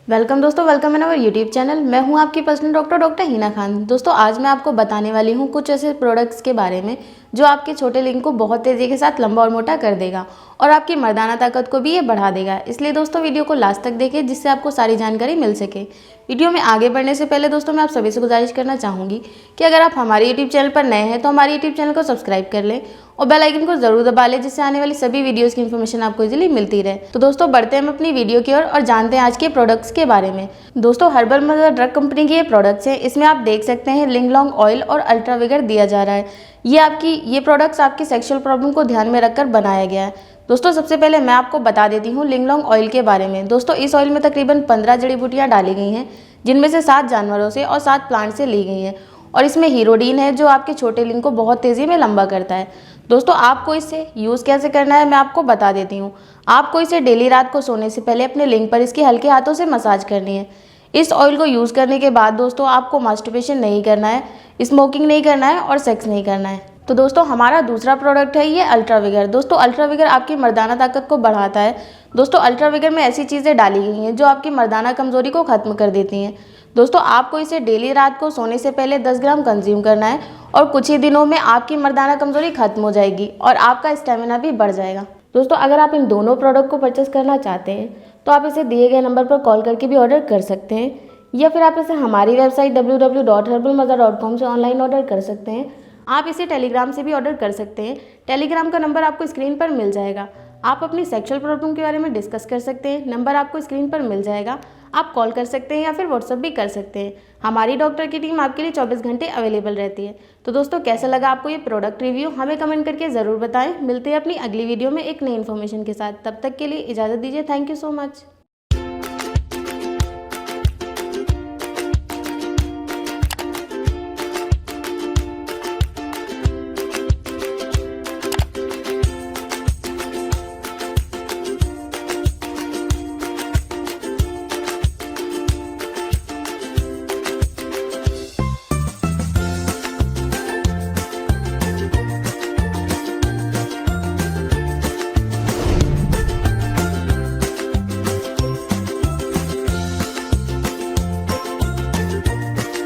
Welcome दोस्तों, welcome in our YouTube channel. मैं हूं आपकी पर्सनल डॉक्टर हिना खान। दोस्तों आज मैं आपको बताने वाली हूं कुछ ऐसे प्रोडक्ट्स के बारे में जो आपके छोटे लिंग को बहुत तेज़ी के साथ लंबा और मोटा कर देगा और आपकी मर्दाना ताकत को भी ये बढ़ा देगा। इसलिए दोस्तों वीडियो को लास्ट तक देखें जिससे आपको सारी जानकारी मिल सके। वीडियो में आगे बढ़ने से पहले दोस्तों मैं आप सभी से गुजारिश करना चाहूँगी कि अगर आप हमारे यूट्यूब चैनल पर नए हैं तो हमारे यूट्यूब चैनल को सब्सक्राइब कर लें और बेल आइकन को जरूर दबा लें जिससे आने वाली सभी वीडियोस की इन्फॉर्मेशन आपको इजीली मिलती रहे। तो दोस्तों बढ़ते हैं हम अपनी वीडियो की ओर और जानते हैं आज के प्रोडक्ट्स के बारे में। दोस्तों हर्बल मदर ड्रग कंपनी के ये प्रोडक्ट्स हैं। इसमें आप देख सकते हैं लिंग लॉन्ग ऑयल और अल्ट्रा विगर दिया जा रहा है। ये प्रोडक्ट्स आपकी सेक्सुअल प्रॉब्लम को ध्यान में रखकर बनाया गया है। दोस्तों सबसे पहले मैं आपको बता देती हूँ लिंग लॉन्ग ऑयल के बारे में। दोस्तों इस ऑयल में तकरीबन 15 जड़ी बूटियाँ डाली गई हैं जिनमें से 7 जानवरों से और 7 प्लांट से ली गई हैं और इसमें हीरोडीन है जो आपके छोटे लिंग को बहुत तेज़ी में लंबा करता है। दोस्तों आपको इसे यूज़ कैसे करना है मैं आपको बता देती हूँ। आपको इसे डेली रात को सोने से पहले अपने लिंग पर इसके हल्के हाथों से मसाज करनी है। इस ऑयल को यूज़ करने के बाद दोस्तों आपको मास्टरबेशन नहीं करना है, स्मोकिंग नहीं करना है और सेक्स नहीं करना है। तो दोस्तों हमारा दूसरा प्रोडक्ट है ये अल्ट्रा विगर। दोस्तों अल्ट्रा विगर आपकी मर्दाना ताकत को बढ़ाता है। दोस्तों अल्ट्रा विगर में ऐसी चीज़ें डाली गई हैं जो आपकी मर्दाना कमजोरी को खत्म कर देती हैं। दोस्तों आपको इसे डेली रात को सोने से पहले 10 ग्राम कंज्यूम करना है और कुछ ही दिनों में आपकी मर्दाना कमजोरी खत्म हो जाएगी और आपका स्टेमिना भी बढ़ जाएगा। दोस्तों अगर आप इन दोनों प्रोडक्ट को परचेस करना चाहते हैं तो आप इसे दिए गए नंबर पर कॉल करके भी ऑर्डर कर सकते हैं या फिर आप इसे हमारी वेबसाइट www.herbalmother.com से ऑनलाइन ऑर्डर कर सकते हैं। आप इसे टेलीग्राम से भी ऑर्डर कर सकते हैं। टेलीग्राम का नंबर आपको स्क्रीन पर मिल जाएगा। आप अपनी सेक्सुअल प्रॉब्लम के बारे में डिस्कस कर सकते हैं। नंबर आपको स्क्रीन पर मिल जाएगा। आप कॉल कर सकते हैं या फिर व्हाट्सअप भी कर सकते हैं। हमारी डॉक्टर की टीम आपके लिए 24 घंटे अवेलेबल रहती है। तो दोस्तों कैसा लगा आपको ये प्रोडक्ट रिव्यू हमें कमेंट करके ज़रूर बताएं। मिलते हैं अपनी अगली वीडियो में एक नई इन्फॉर्मेशन के साथ। तब तक के लिए इजाज़त दीजिए। Thank you so much.